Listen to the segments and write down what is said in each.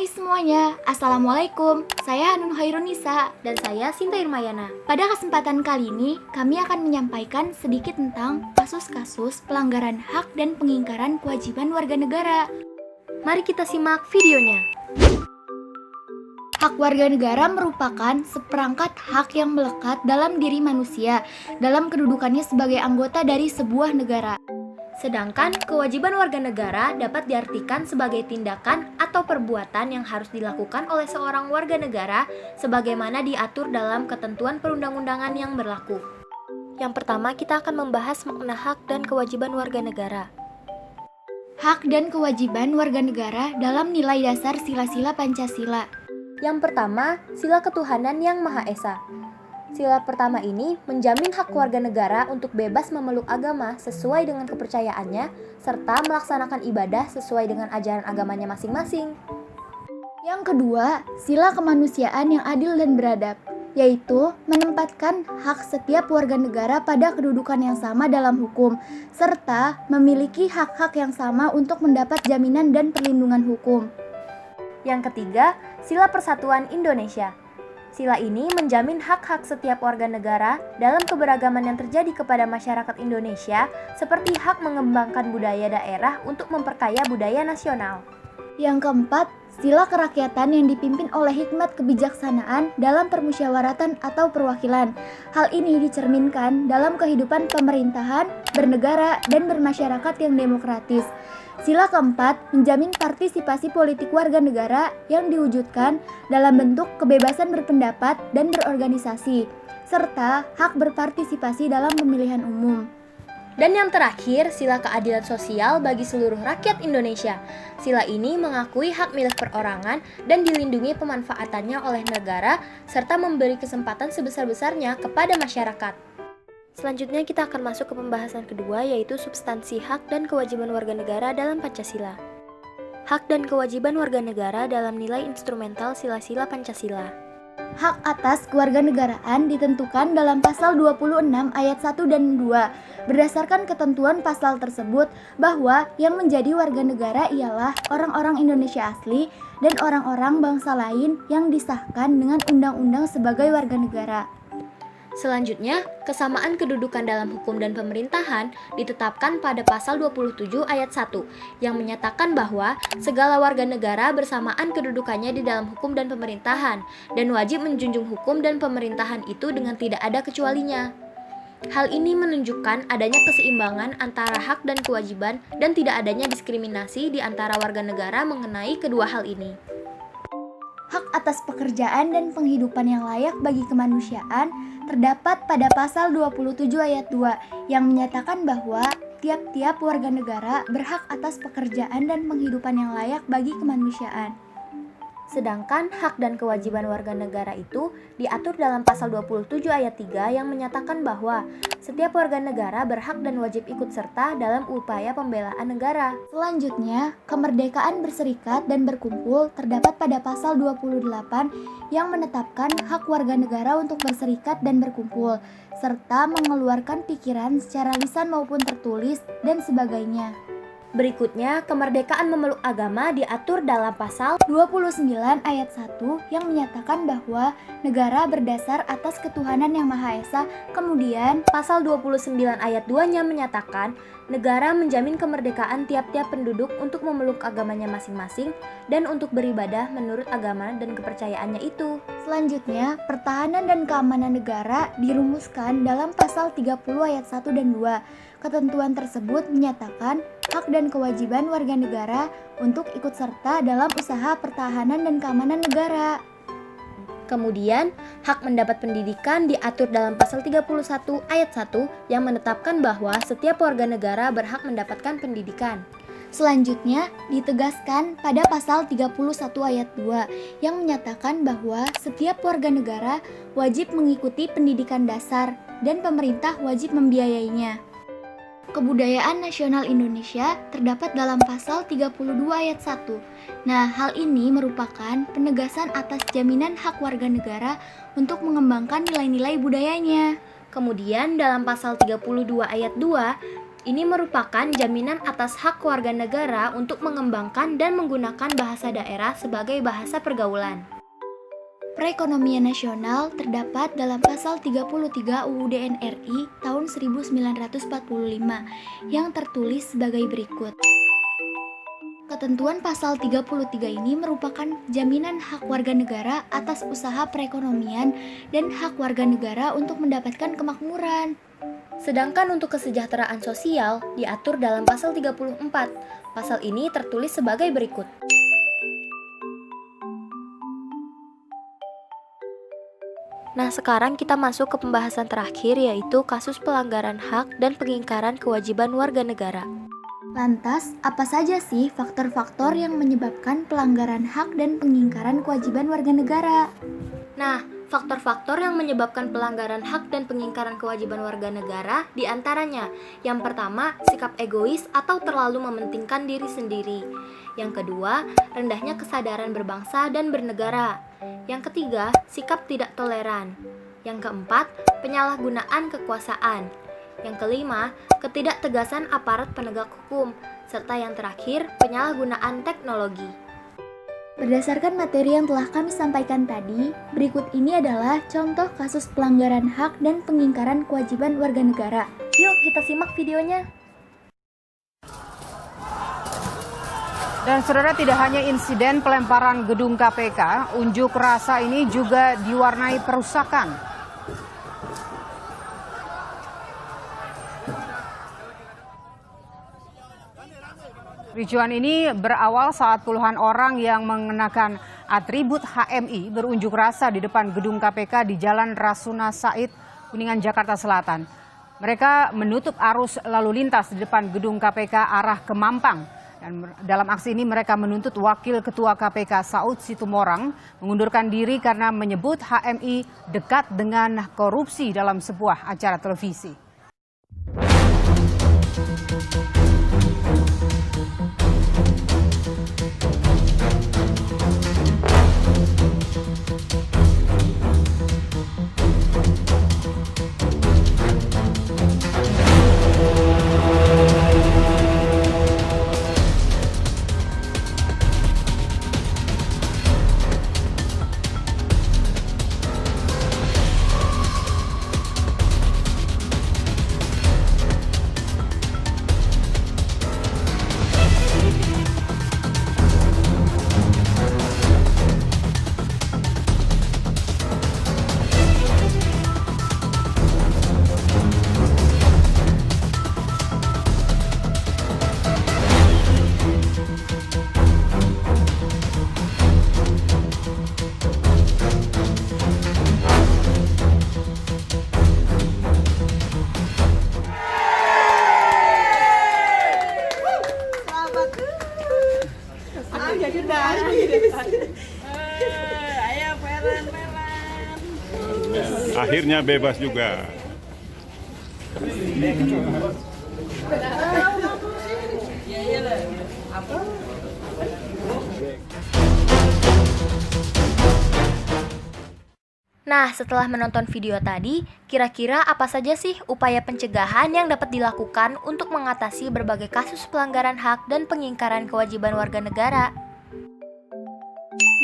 Hai semuanya, Assalamualaikum. Saya Hanun Hairunisa. Dan saya Sinta Irmayana. Pada kesempatan kali ini, kami akan menyampaikan sedikit tentang kasus-kasus pelanggaran hak dan pengingkaran kewajiban warga negara. Mari kita simak videonya. Hak warga negara merupakan seperangkat hak yang melekat dalam diri manusia dalam kedudukannya sebagai anggota dari sebuah negara. Sedangkan kewajiban warga negara dapat diartikan sebagai tindakan atau perbuatan yang harus dilakukan oleh seorang warga negara sebagaimana diatur dalam ketentuan perundang-undangan yang berlaku. Yang pertama, kita akan membahas makna hak dan kewajiban warga negara. Hak dan kewajiban warga negara dalam nilai dasar sila-sila Pancasila. Yang pertama, sila ketuhanan yang Maha Esa. Sila pertama ini menjamin hak warga negara untuk bebas memeluk agama sesuai dengan kepercayaannya, serta melaksanakan ibadah sesuai dengan ajaran agamanya masing-masing. Yang kedua, sila kemanusiaan yang adil dan beradab, yaitu menempatkan hak setiap warga negara pada kedudukan yang sama dalam hukum, serta memiliki hak-hak yang sama untuk mendapat jaminan dan perlindungan hukum. Yang ketiga, sila persatuan Indonesia. Sila ini menjamin hak-hak setiap warga negara dalam keberagaman yang terjadi kepada masyarakat Indonesia, seperti hak mengembangkan budaya daerah untuk memperkaya budaya nasional. Yang keempat, sila kerakyatan yang dipimpin oleh hikmat kebijaksanaan dalam permusyawaratan atau perwakilan. Hal ini dicerminkan dalam kehidupan pemerintahan, bernegara, dan bermasyarakat yang demokratis. Sila keempat menjamin partisipasi politik warga negara yang diwujudkan dalam bentuk kebebasan berpendapat dan berorganisasi, serta hak berpartisipasi dalam pemilihan umum. Dan yang terakhir, sila keadilan sosial bagi seluruh rakyat Indonesia. Sila ini mengakui hak milik perorangan dan dilindungi pemanfaatannya oleh negara, serta memberi kesempatan sebesar-besarnya kepada masyarakat. Selanjutnya kita akan masuk ke pembahasan kedua, yaitu substansi hak dan kewajiban warga negara dalam Pancasila. Hak dan kewajiban warga negara dalam nilai instrumental sila-sila Pancasila. Hak atas kewarganegaraan ditentukan dalam pasal 26 ayat 1 dan 2. Berdasarkan ketentuan pasal tersebut bahwa yang menjadi warga negara ialah orang-orang Indonesia asli dan orang-orang bangsa lain yang disahkan dengan undang-undang sebagai warga negara. Selanjutnya, kesamaan kedudukan dalam hukum dan pemerintahan ditetapkan pada pasal 27 ayat 1 yang menyatakan bahwa segala warga negara bersamaan kedudukannya di dalam hukum dan pemerintahan dan wajib menjunjung hukum dan pemerintahan itu dengan tidak ada kecualinya. Hal ini menunjukkan adanya keseimbangan antara hak dan kewajiban dan tidak adanya diskriminasi di antara warga negara mengenai kedua hal ini. Hak atas pekerjaan dan penghidupan yang layak bagi kemanusiaan terdapat pada pasal 27 ayat 2 yang menyatakan bahwa tiap-tiap warga negara berhak atas pekerjaan dan penghidupan yang layak bagi kemanusiaan. Sedangkan hak dan kewajiban warga negara itu diatur dalam pasal 27 ayat 3 yang menyatakan bahwa setiap warga negara berhak dan wajib ikut serta dalam upaya pembelaan negara. Selanjutnya, kemerdekaan berserikat dan berkumpul terdapat pada pasal 28 yang menetapkan hak warga negara untuk berserikat dan berkumpul, serta mengeluarkan pikiran secara lisan maupun tertulis dan sebagainya. Berikutnya, kemerdekaan memeluk agama diatur dalam pasal 29 ayat 1 yang menyatakan bahwa negara berdasar atas ketuhanan yang Maha Esa. Kemudian, pasal 29 ayat 2-nya menyatakan negara menjamin kemerdekaan tiap-tiap penduduk untuk memeluk agamanya masing-masing dan untuk beribadah menurut agama dan kepercayaannya itu. Selanjutnya, pertahanan dan keamanan negara dirumuskan dalam pasal 30 ayat 1 dan 2. Ketentuan tersebut menyatakan hak dan kewajiban warga negara untuk ikut serta dalam usaha pertahanan dan keamanan negara. Kemudian, hak mendapat pendidikan diatur dalam pasal 31 ayat 1 yang menetapkan bahwa setiap warga negara berhak mendapatkan pendidikan. Selanjutnya, ditegaskan pada pasal 31 ayat 2 yang menyatakan bahwa setiap warga negara wajib mengikuti pendidikan dasar dan pemerintah wajib membiayainya. Kebudayaan nasional Indonesia terdapat dalam pasal 32 ayat 1. Nah, hal ini merupakan penegasan atas jaminan hak warga negara untuk mengembangkan nilai-nilai budayanya. Kemudian dalam pasal 32 ayat 2 Ini merupakan jaminan atas hak warga negara untuk mengembangkan dan menggunakan bahasa daerah sebagai bahasa pergaulan. Perekonomian nasional terdapat dalam pasal 33 UUD NRI tahun 1945 yang tertulis sebagai berikut. Ketentuan pasal 33 ini merupakan jaminan hak warga negara atas usaha perekonomian dan hak warga negara untuk mendapatkan kemakmuran. Sedangkan untuk kesejahteraan sosial diatur dalam pasal 34. Pasal ini tertulis sebagai berikut. Nah, sekarang kita masuk ke pembahasan terakhir, yaitu kasus pelanggaran hak dan pengingkaran kewajiban warga negara. Lantas, apa saja sih faktor-faktor yang menyebabkan pelanggaran hak dan pengingkaran kewajiban warga negara? Nah, faktor-faktor yang menyebabkan pelanggaran hak dan pengingkaran kewajiban warga negara diantaranya: yang pertama, sikap egois atau terlalu mementingkan diri sendiri. Yang kedua, rendahnya kesadaran berbangsa dan bernegara. Yang ketiga, sikap tidak toleran. Yang keempat, penyalahgunaan kekuasaan. Yang kelima, ketidaktegasan aparat penegak hukum. Serta yang terakhir, penyalahgunaan teknologi. Berdasarkan materi yang telah kami sampaikan tadi, berikut ini adalah contoh kasus pelanggaran hak dan pengingkaran kewajiban warga negara. Yuk kita simak videonya. Dan saudara, tidak hanya insiden pelemparan gedung KPK, unjuk rasa ini juga diwarnai perusakan. Ricuan ini berawal saat puluhan orang yang mengenakan atribut HMI berunjuk rasa di depan gedung KPK di Jalan Rasuna Said, Kuningan, Jakarta Selatan. Mereka menutup arus lalu lintas di depan gedung KPK arah ke Mampang. Dan dalam aksi ini mereka menuntut Wakil Ketua KPK Saud Situmorang mengundurkan diri karena menyebut HMI dekat dengan korupsi dalam sebuah acara televisi. Akhirnya bebas juga. Nah, setelah menonton video tadi, kira-kira apa saja sih upaya pencegahan yang dapat dilakukan untuk mengatasi berbagai kasus pelanggaran hak dan pengingkaran kewajiban warga negara?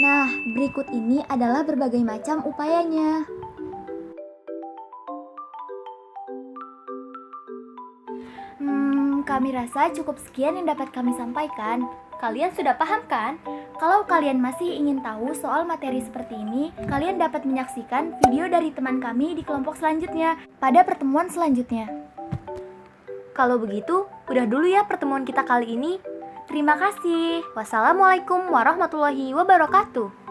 Nah, berikut ini adalah berbagai macam upayanya. Kami rasa cukup sekian yang dapat kami sampaikan. Kalian sudah paham kan? Kalau kalian masih ingin tahu soal materi seperti ini, kalian dapat menyaksikan video dari teman kami di kelompok selanjutnya pada pertemuan selanjutnya. Kalau begitu, udah dulu ya pertemuan kita kali ini. Terima kasih. Wassalamualaikum warahmatullahi wabarakatuh.